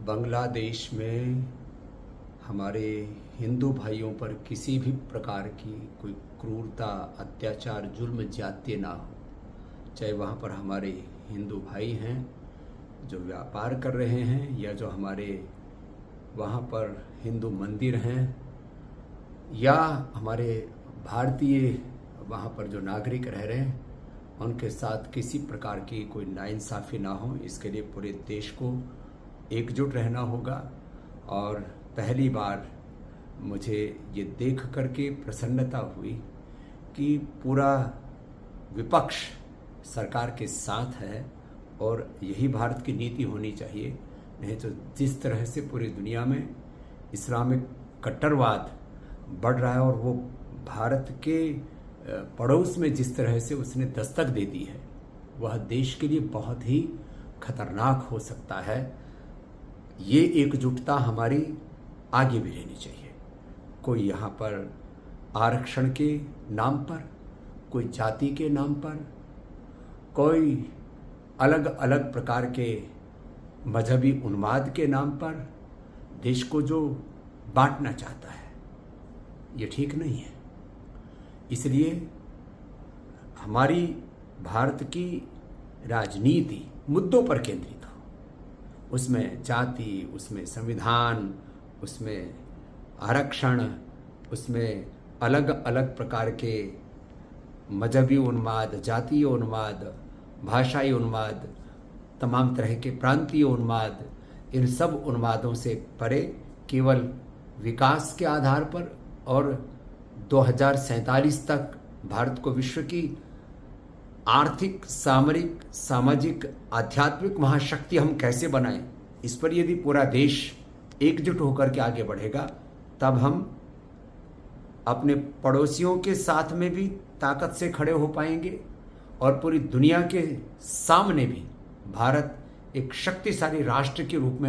बांग्लादेश में हमारे हिंदू भाइयों पर किसी भी प्रकार की कोई क्रूरता, अत्याचार, जुल्म, ज्यादती ना हो। चाहे वहाँ पर हमारे हिंदू भाई हैं जो व्यापार कर रहे हैं, या जो हमारे वहाँ पर हिंदू मंदिर हैं, या हमारे भारतीय वहाँ पर जो नागरिक रह रहे हैं, उनके साथ किसी प्रकार की कोई नाइंसाफ़ी ना हो। इसके लिए पूरे देश को एकजुट रहना होगा। और पहली बार मुझे ये देख करके प्रसन्नता हुई कि पूरा विपक्ष सरकार के साथ है, और यही भारत की नीति होनी चाहिए। नहीं तो जिस तरह से पूरी दुनिया में इस्लामिक कट्टरवाद बढ़ रहा है, और वो भारत के पड़ोस में जिस तरह से उसने दस्तक दे दी है, वह देश के लिए बहुत ही खतरनाक हो सकता है। ये एकजुटता हमारी आगे भी रहनी चाहिए। कोई यहाँ पर आरक्षण के नाम पर, कोई जाति के नाम पर, कोई अलग अलग प्रकार के मजहबी उन्माद के नाम पर देश को जो बांटना चाहता है, ये ठीक नहीं है। इसलिए हमारी भारत की राजनीति मुद्दों पर केंद्रित हो, उसमें जाति, उसमें संविधान, उसमें आरक्षण, उसमें अलग अलग प्रकार के मजहबी उन्माद, जातीय उन्माद, भाषाई उन्माद, तमाम तरह के प्रांतीय उन्माद, इन सब उन्मादों से परे केवल विकास के आधार पर और 2047 तक भारत को विश्व की आर्थिक, सामरिक, सामाजिक, आध्यात्मिक महाशक्ति हम कैसे बनाएं, इस पर यदि पूरा देश एकजुट होकर के आगे बढ़ेगा, तब हम अपने पड़ोसियों के साथ में भी ताकत से खड़े हो पाएंगे, और पूरी दुनिया के सामने भी भारत एक शक्तिशाली राष्ट्र के रूप में